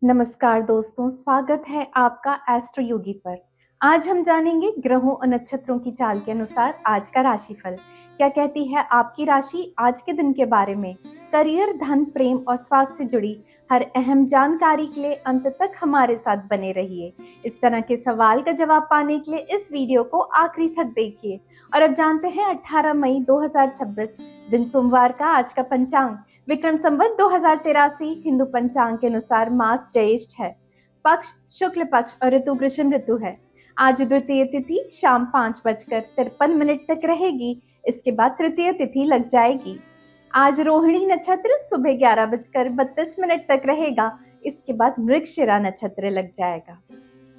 नमस्कार दोस्तों, स्वागत है आपका एस्ट्रो योगी पर। आज हम जानेंगे ग्रहों और नक्षत्रों की चाल के अनुसार आज का राशिफल। क्या कहती है आपकी राशि आज के दिन के बारे में। करियर, धन, प्रेम और स्वास्थ्य से जुड़ी हर अहम जानकारी के लिए अंत तक हमारे साथ बने रहिए। इस तरह के सवाल का जवाब पाने के लिए इस वीडियो को आखिरी तक देखिए। और अब जानते हैं 18 मई 2026 दिन सोमवार का आज का पंचांग। विक्रम संवत 2083 हिंदू पंचांग के अनुसार मास ज्येष्ठ है। पक्ष शुक्ल पक्ष और ऋतु ग्रीष्म ऋतु है। आज द्वितीय तिथि शाम 5:53 तक रहेगी। इसके बाद तृतीय तिथि लग जाएगी। आज रोहिणी नक्षत्र सुबह 11:32 तक रहेगा। इसके बाद मृगशिरा नक्षत्र लग जाएगा।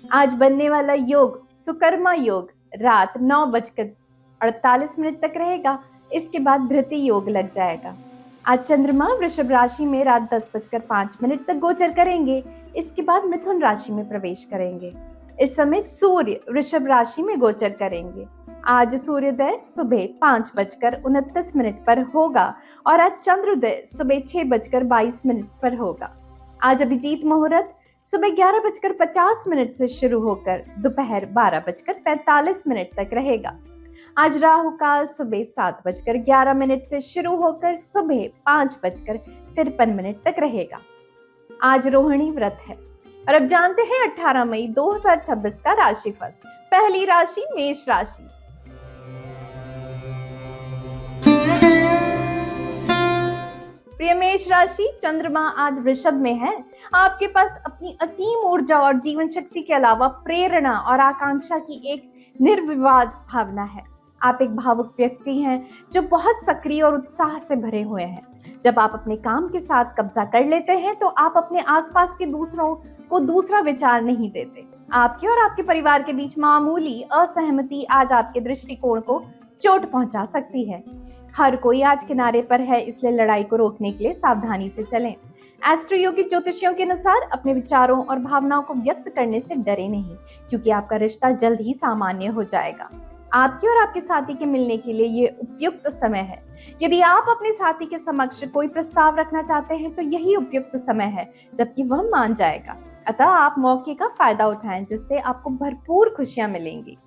आज बनने वाला योग सुकर्मा योग रात 9:48 तक रहेगा। इसके बाद धृति योग लग जाएगा। आज चंद्रमा वृषभ राशि में रात 10:05 तक गोचर करेंगे। इसके बाद मिथुन राशि में प्रवेश करेंगे। इस समय सूर्य वृषभ राशि में गोचर करेंगे। आज सूर्योदय सुबह 5:29 पर होगा और आज चंद्रोदय सुबह 6:22 पर होगा। आज अभिजीत मुहूर्त सुबह 11:50 से शुरू होकर दोपहर 12:45 तक रहेगा। आज राहु काल सुबह 7:11 से शुरू होकर सुबह 5:53 तक रहेगा। आज रोहिणी व्रत है। और अब जानते हैं 18 मई 2026 का राशिफल। पहली राशि मेष राशि। प्रिय मेष राशि, चंद्रमा आज वृषभ में है। आपके पास अपनी असीम ऊर्जा और जीवन शक्ति के अलावा प्रेरणा और आकांक्षा की एक निर्विवाद भावना है। आप एक भावुक व्यक्ति हैं जो बहुत सक्रिय और उत्साह से भरे हुए हैं। जब आप अपने काम के साथ कब्जा कर लेते हैं तो आप अपने आसपास के दूसरों को दूसरा विचार नहीं देते। आपके और आपके परिवार के बीच मामूली असहमति आज आपके दृष्टिकोण को चोट पहुंचा सकती है। हर कोई आज किनारे पर है, इसलिए लड़ाई को रोकने के लिए सावधानी से चलें। एस्ट्रो योगिक ज्योतिषियों के अनुसार अपने विचारों और भावनाओं को व्यक्त करने से डरे नहीं, क्योंकि आपका रिश्ता जल्द ही सामान्य हो जाएगा। आपके और आपके साथी के मिलने के लिए ये उपयुक्त समय है। यदि आप अपने साथी के समक्ष कोई प्रस्ताव रखना चाहते हैं तो यही उपयुक्त समय है, जबकि वह मान जाएगा। अतः आप मौके का फायदा उठाएं, जिससे आपको भरपूर खुशियां मिलेंगी।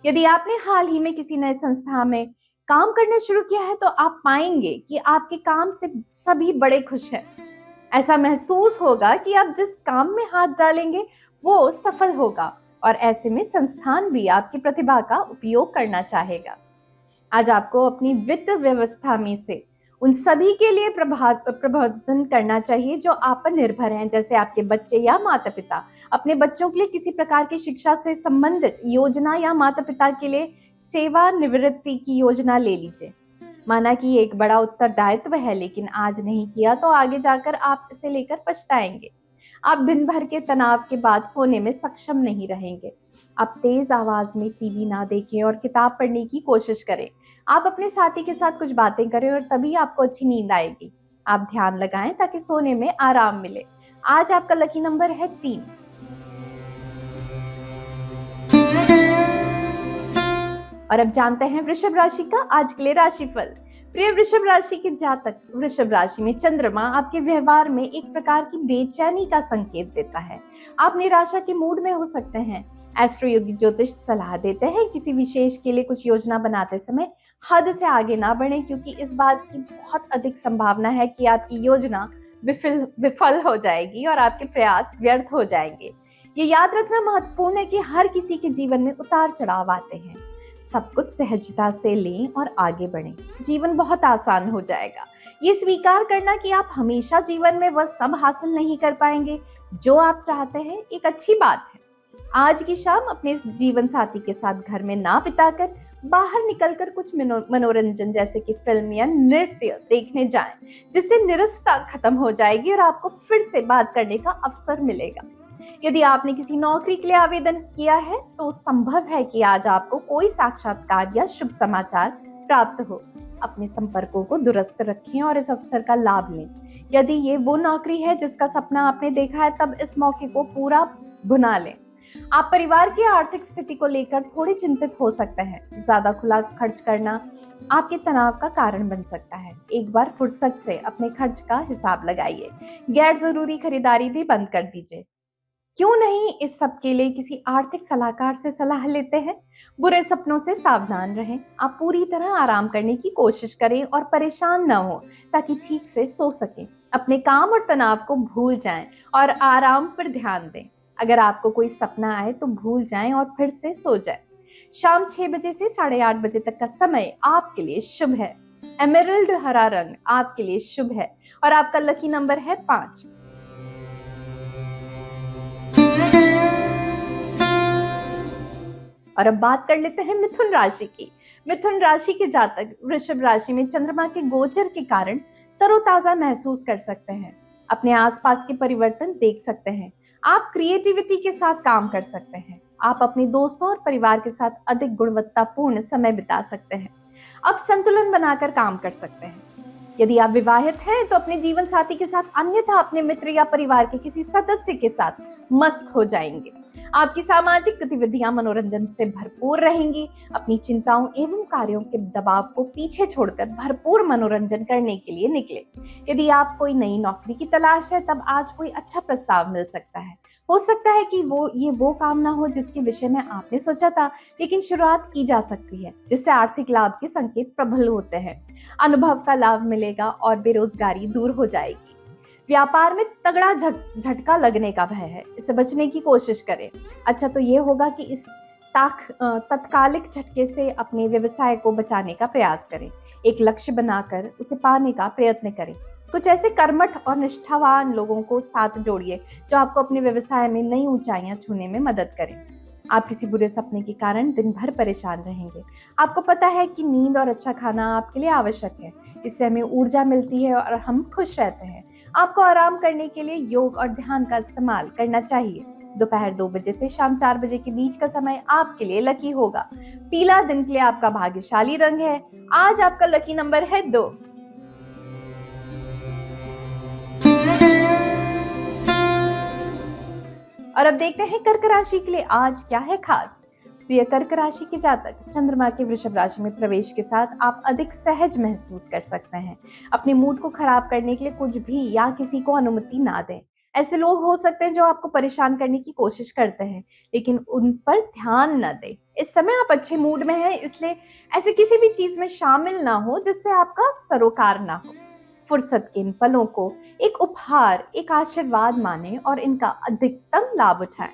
यदि आपने हाल ही में किसी नए संस्था में काम करना शुरू किया है तो आप पाएंगे कि आपके काम से सभी बड़े खुश हैं। ऐसा महसूस होगा कि आप जिस काम में हाथ डालेंगे वो सफल होगा और ऐसे में संस्थान भी आपकी प्रतिभा का उपयोग करना चाहेगा। आज आपको अपनी वित्त व्यवस्था में से उन सभी के लिए प्रबंधन करना चाहिए जो आप पर निर्भर हैं, जैसे आपके बच्चे या माता पिता। अपने बच्चों के लिए किसी प्रकार की शिक्षा से संबंधित योजना या माता पिता के लिए सेवानिवृत्ति की योजना ले लीजिए। माना कि ये एक बड़ा उत्तरदायित्व है, लेकिन आज नहीं किया तो आगे जाकर आप इसे लेकर पछताएंगे। आप दिन भर के तनाव के बाद सोने में सक्षम नहीं रहेंगे। आप तेज आवाज में टीवी ना देखें और किताब पढ़ने की कोशिश करें। आप अपने साथी के साथ कुछ बातें करें और तभी आपको अच्छी नींद आएगी। आप ध्यान लगाएं ताकि सोने में आराम मिले। आज आपका लकी नंबर है 3। और अब जानते हैं वृषभ राशि का आज के लिए राशिफल। प्रिय वृषभ राशि के जातक, वृषभ राशि में चंद्रमा आपके व्यवहार में एक प्रकार की बेचैनी का संकेत देता है। आप निराशा के मूड में हो सकते हैं। एस्ट्रो योगिक ज्योतिष सलाह देते हैं किसी विशेष के लिए कुछ योजना बनाते समय हद से आगे ना बढ़ें, क्योंकि इस बात की बहुत अधिक संभावना है कि आपकी योजना विफल हो जाएगी और आपके प्रयास व्यर्थ हो जाएंगे। ये याद रखना महत्वपूर्ण है कि हर किसी के जीवन में उतार चढ़ाव आते हैं। सब कुछ सहजता से लें और आगे बढ़ें। जीवन बहुत आसान हो जाएगा। ये स्वीकार करना कि आप हमेशा जीवन में वह सब हासिल नहीं कर पाएंगे जो आप चाहते हैं, एक अच्छी बात है। आज की शाम अपने जीवन साथी के साथ घर में ना बिताकर बाहर निकलकर कुछ मनोरंजन जैसे कि फिल्म या नृत्य देखने जाएं, जिससे निरसता खत्म हो जाएगी और आपको फिर से बात करने का अवसर मिलेगा। यदि आपने किसी नौकरी के लिए आवेदन किया है तो संभव है कि आज आपको कोई साक्षात्कार या शुभ समाचार प्राप्त हो। अपने संपर्कों को दुरुस्त रखें और इस अवसर का लाभ लें। यदि ये वो नौकरी है जिसका सपना आपने देखा है, तब इस मौके को पूरा भुना लें। आप परिवार की आर्थिक स्थिति को लेकर थोड़े चिंतित हो सकते हैं। ज्यादा खुला खर्च करना आपके तनाव का कारण बन सकता है। एक बार फुर्सत से अपने खर्च का हिसाब लगाइए। गैर जरूरी खरीदारी भी बंद कर दीजिए। क्यों नहीं इस सब के लिए किसी आर्थिक सलाहकार से सलाह लेते हैं। बुरे सपनों से सावधान रहें। आप पूरी तरह आराम करने की कोशिश करें और परेशान न हो, ताकि ठीक से सो सकें। अपने काम और तनाव को भूल जाएं और आराम पर ध्यान दें। अगर आपको कोई सपना आए तो भूल जाएं और फिर से सो जाएं। शाम 6 बजे से 8:30 बजे तक का समय आपके लिए शुभ है। एमेरल्ड हरा रंग आपके लिए शुभ है और आपका लकी नंबर है 5। और अब बात कर लेते हैं मिथुन राशि की। मिथुन राशि के जातक वृषभ राशि में चंद्रमा के गोचर के कारण तरोताजा महसूस कर सकते हैं। अपने आसपास के परिवर्तन देख सकते हैं। आप क्रिएटिविटी के साथ काम कर सकते हैं। आप अपने दोस्तों और परिवार के साथ अधिक गुणवत्तापूर्ण समय बिता सकते हैं। अब संतुलन बनाकर काम कर सकते हैं। यदि आप विवाहित हैं तो अपने जीवन साथी के साथ, अन्यथा अपने मित्र या परिवार के किसी सदस्य के साथ मस्त हो जाएंगे। आपकी सामाजिक गतिविधियां मनोरंजन से भरपूर रहेंगी। अपनी चिंताओं एवं कार्यों के दबाव को पीछे छोड़कर भरपूर मनोरंजन करने के लिए निकले। यदि आप कोई नई नौकरी की तलाश है, तब आज कोई अच्छा प्रस्ताव मिल सकता है। हो सकता है कि वो काम ना हो जिसके विषय में आपने सोचा था, लेकिन शुरुआत की जा सकती है, जिससे आर्थिक लाभ के संकेत प्रबल होते हैं। अनुभव का लाभ मिलेगा और बेरोजगारी दूर हो जाएगी। व्यापार में तगड़ा झटका लगने का भय है, इससे बचने की कोशिश करें। अच्छा तो ये होगा कि इस तत्कालिक झटके से अपने व्यवसाय को बचाने का प्रयास करें। एक लक्ष्य बनाकर उसे पाने का प्रयत्न करें। कुछ ऐसे कर्मठ और निष्ठावान लोगों को साथ जोड़िए जो आपको अपने व्यवसाय में नई ऊंचाइयां छूने में मदद करें। आप किसी बुरे सपने के कारण दिन भर परेशान रहेंगे। आपको पता है कि नींद और अच्छा खाना आपके लिए आवश्यक है। इससे हमें ऊर्जा मिलती है और हम खुश रहते हैं। आपको आराम करने के लिए योग और ध्यान का इस्तेमाल करना चाहिए। दोपहर 2 बजे से शाम 4 बजे के बीच का समय आपके लिए लकी होगा। पीला दिन के लिए आपका भाग्यशाली रंग है। आज आपका लकी नंबर है 2। और अब देखते हैं कर्क राशि के लिए आज क्या है खास। प्रिय कर्क राशि के जातक, चंद्रमा के वृषभ राशि में प्रवेश के साथ आप अधिक सहज महसूस कर सकते हैं। अपने मूड को खराब करने के लिए कुछ भी या किसी को अनुमति ना दें। ऐसे लोग हो सकते हैं जो आपको परेशान करने की कोशिश करते हैं, लेकिन उन पर ध्यान न दें। इस समय आप अच्छे मूड में हैं, इसलिए ऐसे किसी भी चीज में शामिल ना हो जिससे आपका सरोकार ना हो। फुर्सत के इन पलों को एक उपहार, एक आशीर्वाद माने और इनका अधिकतम लाभ उठाएं।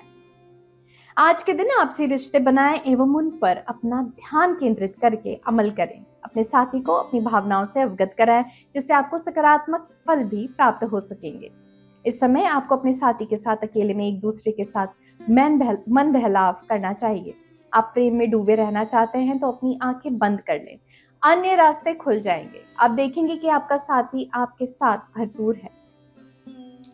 आज के दिन आपसी रिश्ते बनाएं एवं उन पर अपना ध्यान केंद्रित करके अमल करें। अपने साथी को अपनी भावनाओं से अवगत कराएं, जिससे आपको सकारात्मक फल भी प्राप्त हो सकेंगे। इस समय आपको अपने साथी के साथ अकेले में एक दूसरे के साथ मन बहलाव करना चाहिए। आप प्रेम में डूबे रहना चाहते हैं तो अपनी आंखें बंद कर लें, अन्य रास्ते खुल जाएंगे। आप देखेंगे कि आपका साथी आपके साथ भरपूर है।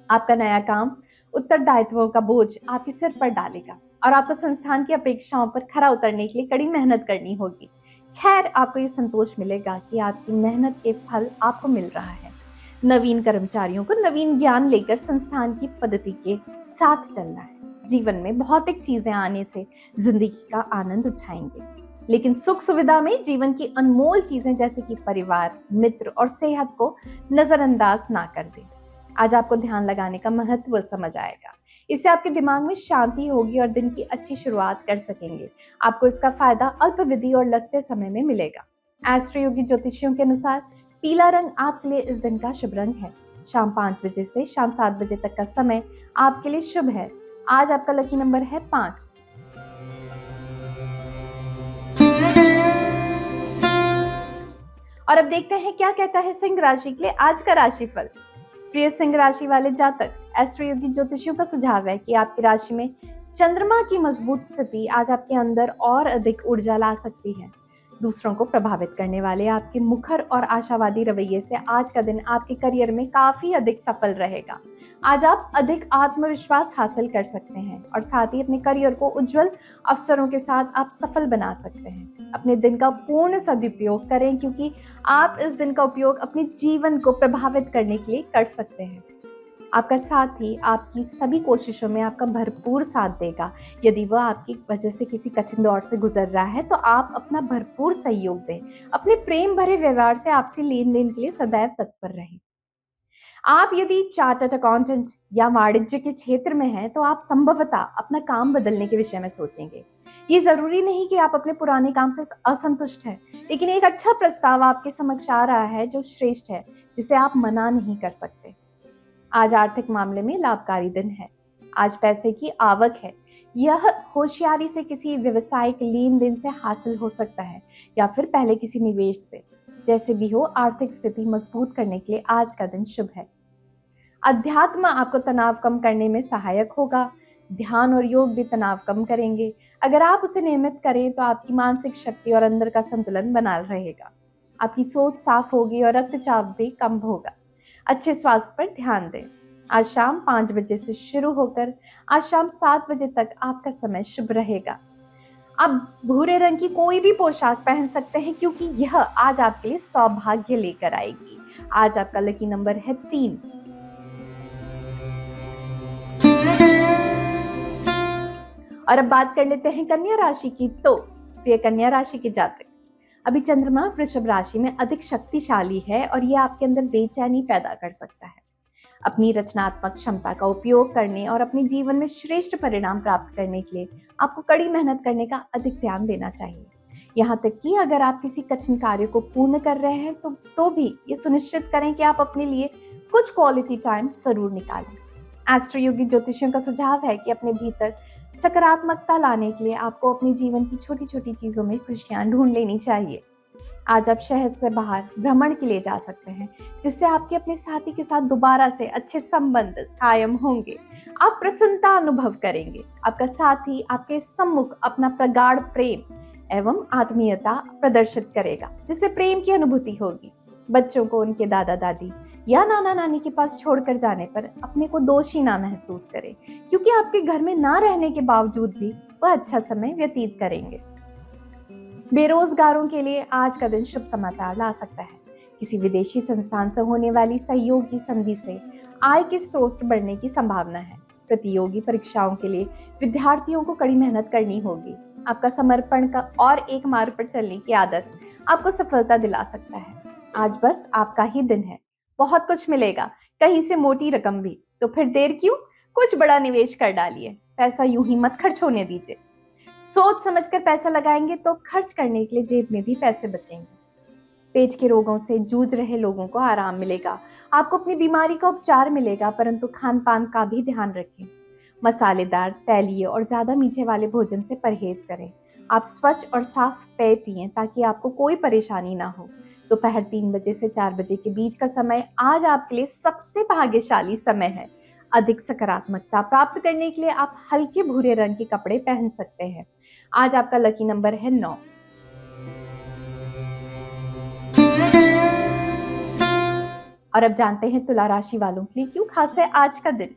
आपका नया काम उत्तरदायित्वों का बोझ आपके सिर पर डालेगा और आपको संस्थान की अपेक्षाओं पर खरा उतरने के लिए कड़ी मेहनत करनी होगी। खैर, आपको ये संतोष मिलेगा कि आपकी मेहनत के फल आपको मिल रहा है। नवीन कर्मचारियों को नवीन ज्ञान लेकर संस्थान की पद्धति के साथ चलना है। जीवन में भौतिक चीजें आने से जिंदगी का आनंद उठाएंगे, लेकिन सुख सुविधा में जीवन की अनमोल चीजें जैसे कि परिवार, मित्र और सेहत को नजरअंदाज ना कर दें। आज आपको ध्यान लगाने का महत्व समझ आएगा। इससे आपके दिमाग में शांति होगी और दिन की अच्छी शुरुआत कर सकेंगे। आपको इसका फायदा अल्पविधि और लगते समय में मिलेगा। एस्ट्रो योगी ज्योतिषियों के अनुसार पीला रंग आपके लिए इस दिन का शुभ रंग है। शाम 5 बजे से शाम 7 बजे तक का समय आपके लिए शुभ है। आज आपका लकी नंबर है 5। और अब देखते हैं क्या कहता है सिंह राशि के लिए आज का राशिफल। प्रिय सिंह राशि वाले जातक, एस्ट्रो योगी ज्योतिषियों का सुझाव है कि आपकी राशि में चंद्रमा की मजबूत स्थिति आज आपके अंदर और अधिक ऊर्जा ला सकती है। दूसरों को प्रभावित करने वाले आपके मुखर और आशावादी रवैये से आज का दिन आपके करियर में काफी अधिक सफल रहेगा। आज आप अधिक आत्मविश्वास हासिल कर सकते हैं और साथ ही अपने करियर को उज्जवल अवसरों के साथ आप सफल बना सकते हैं। अपने दिन का पूर्ण सदुपयोग करें, क्योंकि आप इस दिन का उपयोग अपने जीवन को प्रभावित करने के लिए कर सकते हैं। आपका साथी आपकी सभी कोशिशों में आपका भरपूर साथ देगा। यदि वह आपकी वजह से किसी कठिन दौर से गुजर रहा है तो आप अपना भरपूर सहयोग दें। अपने प्रेम भरे व्यवहार से आपसी लेन देन के लिए सदैव तत्पर रहें। आप यदि चार्टर्ड अकाउंटेंट या वाणिज्य के क्षेत्र में हैं तो आप संभवतः अपना काम बदलने के विषय में सोचेंगे। ये जरूरी नहीं कि आप अपने पुराने काम से असंतुष्ट हैं, लेकिन एक अच्छा प्रस्ताव आपके समक्ष आ रहा है जो श्रेष्ठ है, जिसे आप मना नहीं कर सकते। आज आर्थिक मामले में लाभकारी दिन है। आज पैसे की आवक है। यह होशियारी से किसी व्यवसायिक लेन देन से हासिल हो सकता है या फिर पहले किसी निवेश से। जैसे भी हो, आर्थिक स्थिति मजबूत करने के लिए आज का दिन शुभ है। अध्यात्म आपको तनाव कम करने में सहायक होगा। ध्यान और योग भी तनाव कम करेंगे। अगर आप उसे नियमित करें तो आपकी मानसिक शक्ति और अंदर का संतुलन बना रहेगा। आपकी सोच साफ होगी और रक्तचाप भी कम होगा। अच्छे स्वास्थ्य पर ध्यान दें। आज शाम 5 बजे से शुरू होकर आज शाम 7 बजे तक आपका समय शुभ रहेगा। आप भूरे रंग की कोई भी पोशाक पहन सकते हैं क्योंकि यह आज आपके लिए सौभाग्य लेकर आएगी। आज आपका लकी नंबर है 3। और अब बात कर लेते हैं कन्या राशि की। तो प्रिय कन्या राशि के जातक, अभी चंद्रमा वृषभ राशि में अधिक शक्तिशाली है और यह आपके अंदर बेचैनी पैदा कर सकता है। अपनी रचनात्मक क्षमता का उपयोग करने और अपने जीवन में श्रेष्ठ परिणाम प्राप्त करने के लिए आपको कड़ी मेहनत करने का अधिक ध्यान देना चाहिए। यहाँ तक कि अगर आप किसी कठिन कार्य को पूर्ण कर रहे हैं तो भी ये सुनिश्चित करें कि आप अपने लिए कुछ क्वालिटी टाइम जरूर निकालें। एस्ट्रो योगी ज्योतिषियों का सुझाव है कि अपने भीतर सकारात्मकता लाने के लिए आपको अपने जीवन की छोटी छोटी चीजों में खुशियां ढूंढ लेनी चाहिए। आज आप शहर से बाहर भ्रमण के लिए जा सकते हैं, जिससे आपके अपने साथी के साथ दोबारा से अच्छे संबंध कायम होंगे। आप प्रसन्नता अनुभव करेंगे। आपका साथी आपके सम्मुख अपना प्रगाढ़ प्रेम एवं आत्मीयता प्रदर्शित करेगा, जिससे प्रेम की अनुभूति होगी। बच्चों को उनके दादा दादी या नाना नानी के पास छोड़कर जाने पर अपने को दोषी ना महसूस करें, क्योंकि आपके घर में ना रहने के बावजूद भी वह अच्छा समय व्यतीत करेंगे। बेरोजगारों के लिए आज का दिन शुभ समाचार ला सकता है। किसी विदेशी संस्थान से होने वाली सहयोग की संधि से आय के स्रोत बढ़ने की संभावना है। प्रतियोगी परीक्षाओं के लिए विद्यार्थियों को कड़ी मेहनत करनी होगी। आपका समर्पण का और एक मार्ग पर चलने की आदत आपको सफलता दिला सकता है। आज बस आपका ही दिन है। बहुत कुछ मिलेगा, कहीं से मोटी रकम भी। तो फिर देर क्यों, कुछ बड़ा निवेश कर डालिए। पैसा यूं ही मत खर्च होने दीजिए। सोच समझकर पैसा लगाएंगे तो खर्च करने के लिए जेब में भी पैसे बचेंगे। पेट के रोगों से जूझ रहे लोगों को आराम मिलेगा। आपको अपनी बीमारी का उपचार मिलेगा, परंतु खान पान का भी ध्यान रखें। मसालेदार, तैलीय और ज्यादा मीठे वाले भोजन से परहेज करें। आप स्वच्छ और साफ पेय पिएं ताकि आपको कोई परेशानी ना हो। दोपहर 3 बजे से 4 बजे के बीच का समय आज आपके लिए सबसे भाग्यशाली समय है। अधिक सकारात्मकता प्राप्त करने के लिए आप हल्के भूरे रंग के कपड़े पहन सकते हैं। आज आपका लकी नंबर है 9। और अब जानते हैं तुला राशि वालों के लिए क्यों खास है आज का दिन।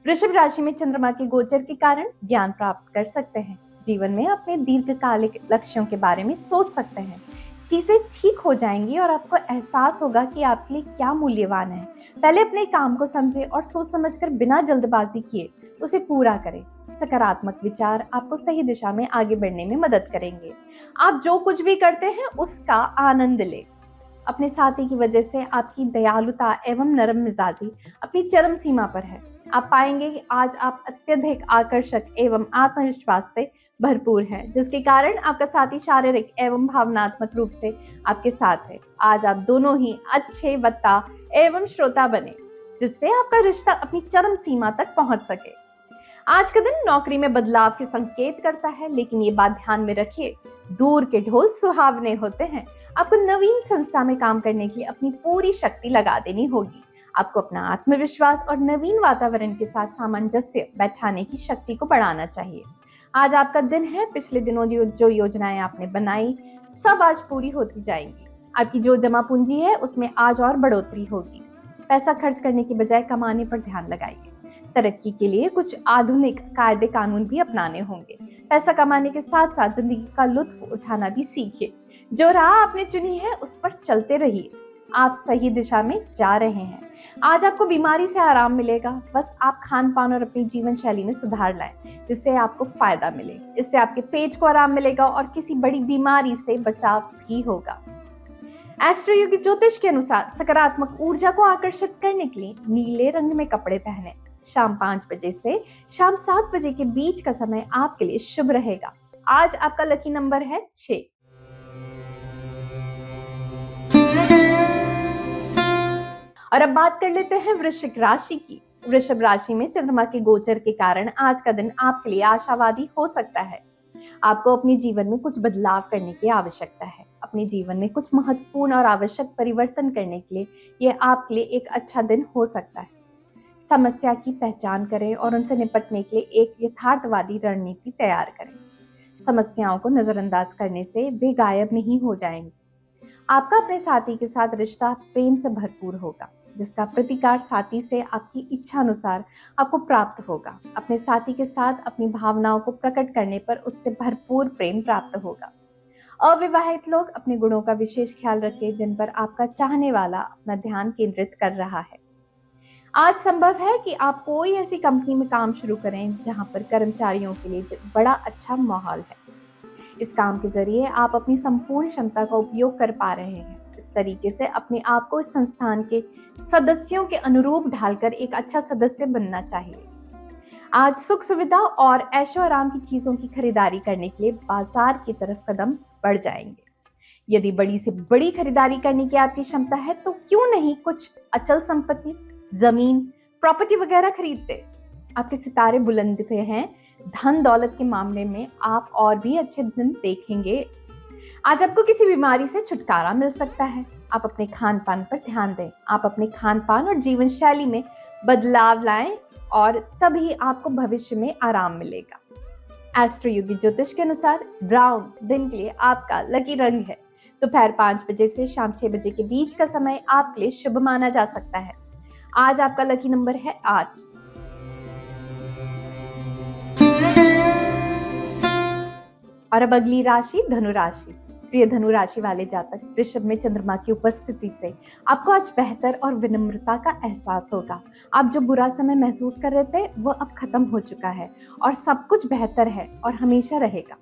वृषभ राशि में चंद्रमा के गोचर के कारण ज्ञान प्राप्त कर सकते हैं। जीवन में अपने दीर्घकालिक लक्ष्यों के बारे में सोच सकते हैं। चीजें ठीक हो जाएंगी और आपको एहसास होगा कि आपके लिए क्या मूल्यवान है। पहले अपने काम को समझें और सोच समझकर बिना जल्दबाजी किए उसे पूरा करें। सकारात्मक विचार आपको सही दिशा में आगे बढ़ने में मदद करेंगे। आप जो कुछ भी करते हैं उसका आनंद लें। अपने साथी की वजह से आपकी दयालुता एवं नरम मिजाजी अपनी चरम सीमा पर है। आप पाएंगे कि आज आप अत्यधिक आकर्षक एवं आत्मविश्वास से भरपूर हैं, जिसके कारण आपका साथी शारीरिक एवं भावनात्मक रूप से आपके साथ है। आज आप दोनों ही अच्छे वक्ता एवं श्रोता बने, जिससे आपका रिश्ता अपनी चरम सीमा तक पहुंच सके। आज का दिन नौकरी में बदलाव के संकेत करता है, लेकिन ये बात ध्यान में रखिए, दूर के ढोल सुहावने होते हैं। आपको नवीन संस्था में काम करने के लिए अपनी पूरी शक्ति लगा देनी होगी। आपको अपना आत्मविश्वास और नवीन वातावरण के साथ सामंजस्य बैठाने की शक्ति को बढ़ाना चाहिए। आज आपका दिन है। पिछले दिनों जो योजनाएं आपने बनाई सब आज पूरी होती जाएंगी। आपकी जो जमा पूंजी है उसमें आज और बढ़ोतरी होगी। पैसा खर्च करने की बजाय कमाने पर ध्यान लगाइए। तरक्की के लिए कुछ आधुनिक कायदे कानून भी अपनाने होंगे। पैसा कमाने के साथ साथ जिंदगी का लुत्फ उठाना भी सीखिए। जो राह आपने चुनी है उस पर चलते रहिए। आप सही दिशा में जा रहे हैं। आज आपको बीमारी से आराम मिलेगा। बस आप खान पान और अपनी जीवन शैली में सुधार लाएं, जिससे आपको फायदा मिले। इससे आपके पेट को आराम मिलेगा और किसी बड़ी बीमारी से बचाव भी होगा। एस्ट्रो योगी ज्योतिष के अनुसार सकारात्मक ऊर्जा को आकर्षित करने के लिए नीले रंग में कपड़े पहने। शाम 5 बजे से शाम 7 बजे के बीच का समय आपके लिए शुभ रहेगा। आज आपका लकी नंबर है 6। और अब बात कर लेते हैं वृश्चिक राशि की। वृषभ राशि में चंद्रमा के गोचर के कारण आज का दिन आपके लिए आशावादी हो सकता है। आपको अपने जीवन में कुछ बदलाव करने की आवश्यकता है। अपने जीवन में कुछ महत्वपूर्ण और आवश्यक परिवर्तन करने के लिए यह आपके लिए एक अच्छा दिन हो सकता है। समस्या की पहचान करें और उनसे निपटने के लिए एक यथार्थवादी रणनीति तैयार करें। समस्याओं को नजरअंदाज करने से वे गायब नहीं हो जाएंगी। आपका अपने साथी के साथ रिश्ता प्रेम से भरपूर होगा, जिसका प्रतिकार साथी से आपकी इच्छा अनुसार आपको प्राप्त होगा। अपने साथी के साथ अपनी भावनाओं को प्रकट करने पर उससे भरपूर प्रेम प्राप्त होगा। अविवाहित लोग अपने गुणों का विशेष ख्याल रखें, जिन पर आपका चाहने वाला अपना ध्यान केंद्रित कर रहा है। आज संभव है कि आप कोई ऐसी कंपनी में काम शुरू करें जहां पर कर्मचारियों के लिए बड़ा अच्छा माहौल है। इस काम के जरिए आप अपनी संपूर्ण क्षमता का उपयोग कर पा रहे हैं। इस तरीके से अपने आप को इस संस्थान के सदस्यों के अनुरूप ढालकर एक अच्छा सदस्य बनना चाहिए। आज सुख सुविधा और ऐशो आराम की चीजों की खरीदारी करने के लिए बाजार की तरफ कदम बढ़ जाएंगे। यदि बड़ी से बड़ी खरीदारी करने की आपकी क्षमता है तो क्यों नहीं कुछ अचल संपत्ति, जमीन, प्रॉपर्टी वगैरह खरीदते। आपके सितारे बुलंद पे हैं। धन दौलत के मामले में आप और भी अच्छे दिन देखेंगे। आज आपको किसी बीमारी से छुटकारा मिल सकता है। आप अपने खान पान पर ध्यान दें। आप अपने खान पान और जीवन शैली में बदलाव लाएं और तभी आपको भविष्य में आराम मिलेगा। एस्ट्रो योगी ज्योतिष के अनुसार ब्राउन दिन के लिए आपका लकी रंग है। दोपहर 5 बजे से शाम 6 बजे के बीच का समय आपके लिए शुभ माना जा सकता है। आज आपका लकी नंबर है 8। और अब अगली राशि धनु राशि। प्रिय धनु राशि वाले जातक, वृषभ में चंद्रमा की उपस्थिति से आपको आज बेहतर और विनम्रता का एहसास होगा। आप जो बुरा समय महसूस कर रहे थे वो अब खत्म हो चुका है और सब कुछ बेहतर है और हमेशा रहेगा।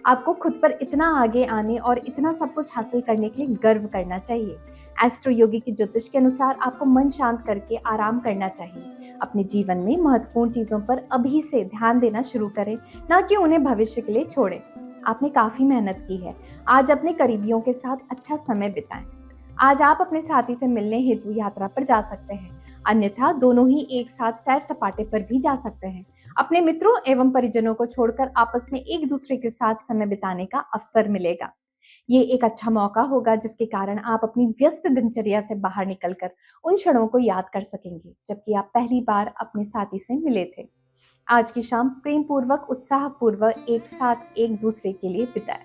आपको खुद पर इतना आगे आने और इतना सब कुछ हासिल करने के लिए गर्व करना चाहिए। एस्ट्रो योगी की ज्योतिष के अनुसार आपको मन शांत करके आराम करना चाहिए। अपने जीवन में महत्वपूर्ण चीजों पर अभी से ध्यान देना शुरू करें, ना कि उन्हें भविष्य के लिए छोड़ें। आपने काफी मेहनत की है। आज अपने करीबियों के साथ अच्छा समय बिताएं। आज आप अपने साथी से मिलने हेतु यात्रा पर जा सकते हैं, अन्यथा दोनों ही एक साथ सैर सपाटे पर भी जा सकते हैं। अपने मित्रों एवं परिजनों को छोड़कर आपस में एक दूसरे के साथ समय बिताने का अवसर मिलेगा। ये एक अच्छा मौका होगा जिसके कारण आप अपनी व्यस्त दिनचर्या से बाहर निकलकर उन क्षणों को याद कर सकेंगे जबकि आप पहली बार अपने साथी से मिले थे। आज की शाम प्रेम पूर्वक, उत्साह पूर्वक एक साथ एक दूसरे के लिए बिताएं।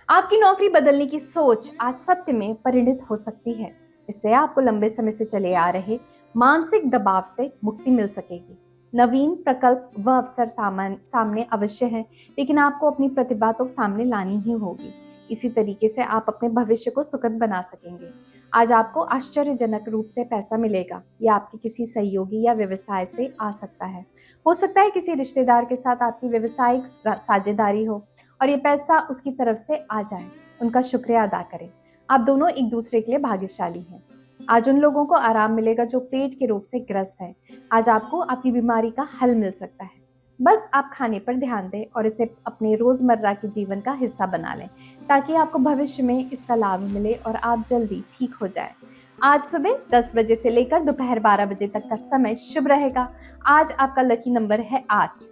आपकी नौकरी बदलने की सोच आज सत्य में परिणित हो सकती है। इससे आपको लंबे समय से चले आ रहे मानसिक दबाव से मुक्ति मिल सकेगी। नवीन प्रकल्प व अवसर सामने अवश्य है, लेकिन आपको अपनी प्रतिभा तो सामने लानी ही होगी। इसी तरीके से आप अपने भविष्य को सुखद बना सकेंगे। आज आपको आश्चर्यजनक रूप से पैसा मिलेगा। यह आपके किसी सहयोगी या व्यवसाय से आ सकता है। हो सकता है किसी रिश्तेदार के साथ आपकी व्यवसायिक साझेदारी हो और ये पैसा उसकी तरफ से आ जाए। उनका शुक्रिया अदा करें। आप दोनों एक दूसरे के लिए भाग्यशाली हैं। आज उन लोगों को आराम मिलेगा जो पेट के रोग से ग्रस्त है। आज आपको आपकी बीमारी का हल मिल सकता है। बस आप खाने पर ध्यान दें और इसे अपने रोजमर्रा के जीवन का हिस्सा बना लें, ताकि आपको भविष्य में इसका लाभ मिले और आप जल्दी ठीक हो जाएं। आज सुबह 10 बजे से लेकर दोपहर 12 बजे तक का समय शुभ रहेगा। आज आपका लकी नंबर है 8।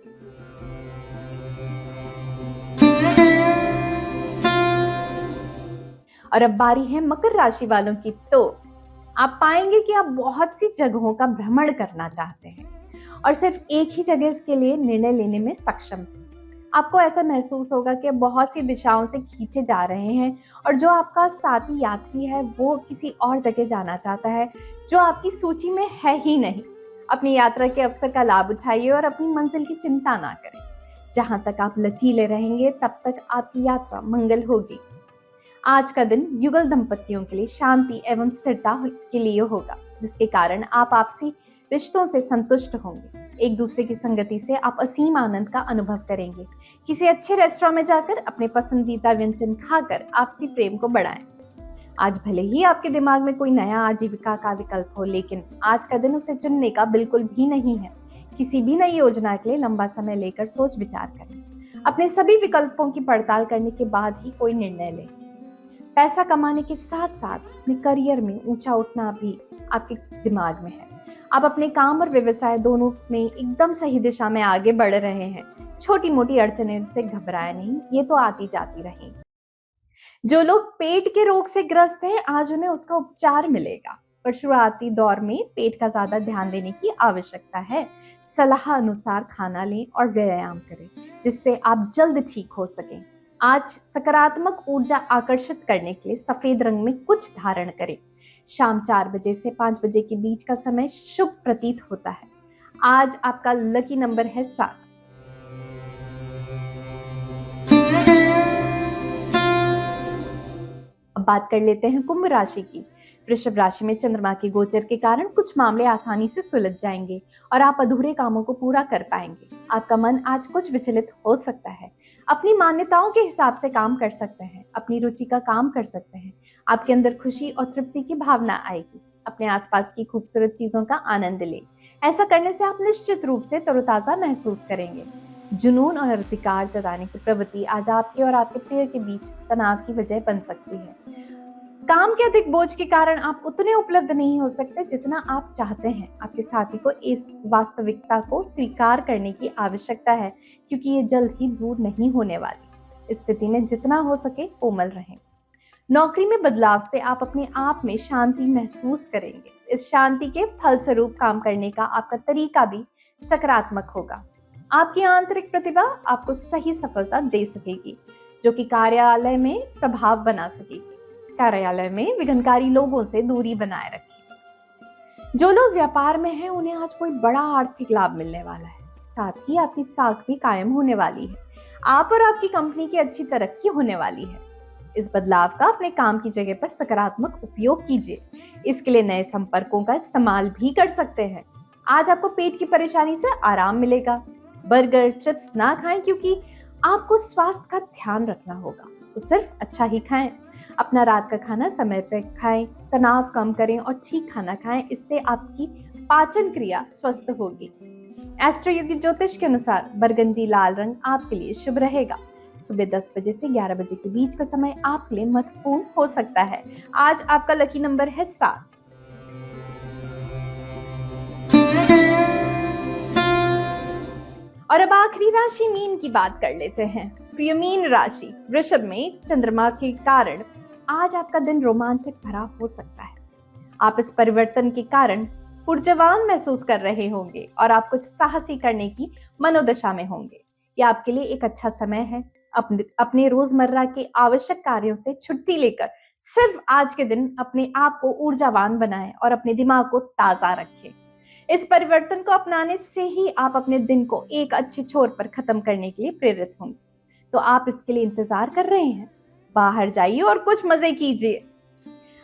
और अब बारी है मकर राशि वालों की। तो आप पाएंगे कि आप बहुत सी जगहों का भ्रमण करना चाहते हैं और सिर्फ एक ही जगह के लिए निर्णय लेने में सक्षम थे। आपको ऐसा महसूस होगा कि बहुत सी दिशाओं से खींचे जा रहे हैं और जो आपका साथी यात्री है वो किसी और जगह जाना चाहता है जो आपकी सूची में है ही नहीं। अपनी यात्रा के अवसर का लाभ उठाइए और अपनी मंजिल की चिंता ना करें। जहां तक आप लचीले रहेंगे तब तक आपकी यात्रा मंगल होगी। आज का दिन युगल दंपतियों के लिए शांति एवं स्थिरता के लिए होगा, जिसके कारण आप आपसी रिश्तों से संतुष्ट होंगे। एक दूसरे की संगति से आप असीम आनंद का अनुभव करेंगे। किसी अच्छे रेस्टोरेंट में जाकर अपने पसंदीदा व्यंजन खाकर आपसी प्रेम को बढ़ाएं। आज भले ही आपके दिमाग में कोई नया आजीविका का विकल्प हो, लेकिन आज का दिन उसे चुनने का बिल्कुल भी नहीं है। किसी भी नई योजना के लिए लंबा समय लेकर सोच विचार करें। अपने सभी विकल्पों की पड़ताल करने के बाद ही कोई निर्णय लें। पैसा कमाने के साथ साथ अपने करियर में ऊंचा उठना भी आपके दिमाग में है। आप अपने काम और व्यवसाय दोनों में एकदम सही दिशा में आगे बढ़ रहे हैं। छोटी मोटी अड़चनें से घबराए नहीं, ये तो आती जाती रहेंगी। जो लोग पेट के रोग से ग्रस्त हैं, आज उन्हें उसका उपचार मिलेगा, पर शुरुआती दौर में पेट का ज्यादा ध्यान देने की आवश्यकता है। सलाह अनुसार खाना लें और व्यायाम करें, जिससे आप जल्द ठीक हो सकें। आज सकारात्मक ऊर्जा आकर्षित करने के लिए सफेद रंग में कुछ धारण करें। शाम 4 बजे से 5 बजे के बीच का समय शुभ प्रतीत होता है। आज आपका लकी नंबर है 7। अब बात कर लेते हैं कुंभ राशि की। वृषभ राशि में चंद्रमा के गोचर के कारण कुछ मामले आसानी से सुलझ जाएंगे और आप अधूरे कामों को पूरा कर पाएंगे। आपका मन आज कुछ विचलित हो सकता है। अपनी मान्यताओं के हिसाब से काम कर सकते हैं, अपनी रुचि का काम कर सकते हैं। आपके अंदर खुशी और तृप्ति की भावना आएगी। अपने आसपास की खूबसूरत चीजों का आनंद लें। ऐसा करने से आप निश्चित रूप से तरोताजा महसूस करेंगे। जुनून और अधिकार जताने की प्रवृत्ति आज आपके और आपके प्रिय के बीच तनाव की वजह बन सकती है। काम के अधिक बोझ के कारण आप उतने उपलब्ध नहीं हो सकते जितना आप चाहते हैं। आपके साथी को इस वास्तविकता को स्वीकार करने की आवश्यकता है, क्योंकि ये जल्द ही दूर नहीं होने वाली। इस स्थिति में जितना हो सके कोमल रहें। नौकरी में बदलाव से आप अपने आप में शांति महसूस करेंगे। इस शांति के फलस्वरूप काम करने का आपका तरीका भी सकारात्मक होगा। आपकी आंतरिक प्रतिभा आपको सही सफलता दे सकेगी, जो कि कार्यालय में प्रभाव बना सकेगी। कार्यालय में विघ्नकारी लोगों से दूरी बनाए रखें। जो लोग व्यापार में हैं, उन्हें आज कोई बड़ा आर्थिक लाभ मिलने वाला है। साथ ही आपकी साख भी कायम होने वाली है। आप और आपकी कंपनी की अच्छी तरक्की होने वाली है। इस बदलाव का अपने काम की जगह पर सकारात्मक उपयोग कीजिए। इसके लिए नए संपर्कों का इस्तेमाल भी कर सकते हैं। आज आपको पेट की परेशानी से आराम मिलेगा। बर्गर, चिप्स ना खाएं, क्योंकि आपको स्वास्थ्य का ध्यान रखना होगा। तो सिर्फ अच्छा ही खाएं। अपना रात का खाना समय पर खाएं, तनाव कम करें और ठीक खाना खाएं। इससे आपकी पाचन क्रिया स्वस्थ होगी। एस्ट्रो योगिक ज्योतिष के अनुसार बरगंडी लाल रंग आपके लिए शुभ रहेगा। सुबह 10 बजे से 11 बजे के बीच का समय आपके लिए महत्वपूर्ण हो सकता है। आज आपका लकी नंबर है 7। और अब आखिरी राशि मीन की बात कर लेते हैं। प्रिय मीन राशि, वृषभ में चंद्रमा के कारण आज आपका दिन रोमांचक भरा हो सकता है। आप इस परिवर्तन के कारण ऊर्जावान महसूस कर रहे होंगे और आप कुछ साहसी करने की मनोदशा में होंगे। यह आपके लिए एक अच्छा समय है। अपने रोजमर्रा के आवश्यक कार्यों से छुट्टी लेकर सिर्फ आज के दिन अपने आप को ऊर्जावान बनाएं और अपने दिमाग को ताजा रखें। इस परिवर्तन को अपनाने से ही आप अपने दिन को एक अच्छे छोर पर खत्म करने के लिए प्रेरित होंगे। तो आप इसके लिए इंतजार कर रहे हैं? बाहर जाइए और कुछ मजे कीजिए।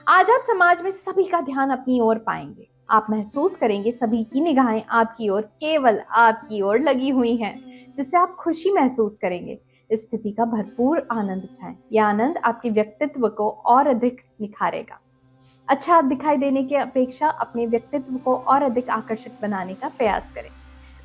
आज आप समाज में सभी का ध्यान अपनी ओर पाएंगे। आप महसूस करेंगे सभी की निगाहें आपकी ओर, केवल आपकी ओर लगी हुई हैं, जिससे आप खुशी महसूस करेंगे। इस स्थिति का भरपूर आनंद उठाएं। यह आनंद आपके व्यक्तित्व को और अधिक निखारेगा। अच्छा दिखाई देने की अपेक्षा अपने व्यक्तित्व को और अधिक आकर्षक बनाने का प्रयास करें।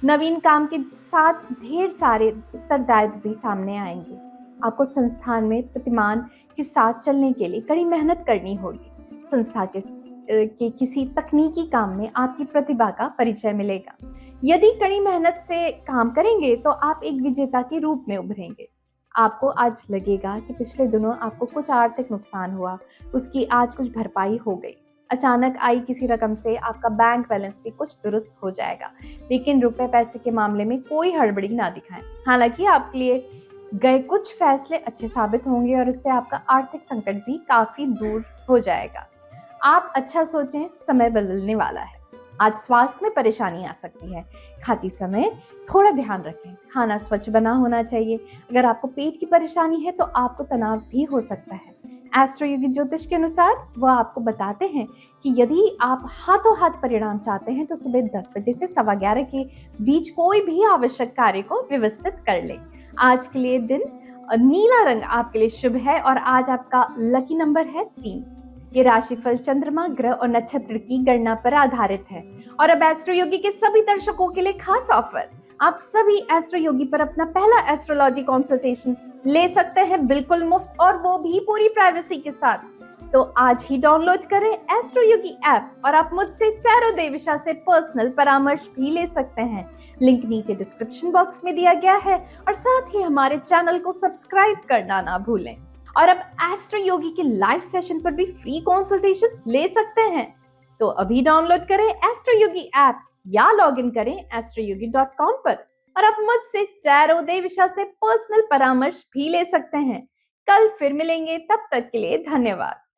नवीन काम के साथ ढेर सारे उत्तरदायित्व भी सामने आएंगे। आपको संस्थान में प्रतिमान के साथ चलने के लिए कड़ी मेहनत करनी होगी। संस्था के किसी तकनीकी काम में आपकी प्रतिभा का परिचय मिलेगा। यदि कड़ी मेहनत से काम करेंगे तो आप एक विजेता के रूप में उभरेंगे। आपको आज लगेगा कि पिछले दिनों आपको कुछ आर्थिक नुकसान हुआ, उसकी आज कुछ भरपाई हो गई। अचानक आई किसी रकम से आपका बैंक बैलेंस भी कुछ दुरुस्त हो जाएगा। लेकिन रुपए पैसे के मामले में कोई हड़बड़ी ना दिखाएं। हालांकि आपके लिए गए कुछ फैसले अच्छे साबित होंगे और इससे आपका आर्थिक संकट भी काफी दूर हो जाएगा। आप अच्छा सोचें, समय बदलने वाला है। आज स्वास्थ्य में परेशानी आ सकती है। खाते समय थोड़ा ध्यान रखें। खाना स्वच्छ बना होना चाहिए। अगर आपको पेट की परेशानी है तो आपको तनाव भी हो सकता है। एस्ट्रो योगी ज्योतिष के अनुसार वह आपको बताते हैं कि यदि आप हाथों हाथ परिणाम चाहते हैं तो सुबह 10 बजे से 11:15 के बीच कोई भी आवश्यक कार्य को व्यवस्थित कर ले। आज के लिए दिन नीला रंग आपके लिए शुभ है और आज आपका लकी नंबर है 3। ये राशिफल चंद्रमा, ग्रह और नक्षत्र की गणना पर आधारित है। और अब एस्ट्रो योगी के सभी दर्शकों के लिए खास ऑफर, आप सभी एस्ट्रो योगी पर अपना पहला एस्ट्रोलॉजी कंसल्टेशन ले सकते हैं बिल्कुल मुफ्त, और वो भी पूरी प्राइवेसी के साथ। तो आज ही डाउनलोड करें एस्ट्रो योगी ऐप और आप मुझसे टैरो देविशा से पर्सनल परामर्श भी ले सकते हैं। लिंक नीचे डिस्क्रिप्शन बॉक्स में दिया गया है और साथ ही हमारे चैनल को सब्सक्राइब करना ना भूलें। और अब एस्ट्रो योगी के लाइव सेशन पर भी फ्री कंसल्टेशन ले सकते हैं। तो अभी डाउनलोड करें एस्ट्रो योगी ऐप या लॉग इन करें astroyogi.com पर और आप मुझसे टैरो देविशा से पर्सनल परामर्श भी ले सकते हैं। कल फिर मिलेंगे, तब तक के लिए धन्यवाद।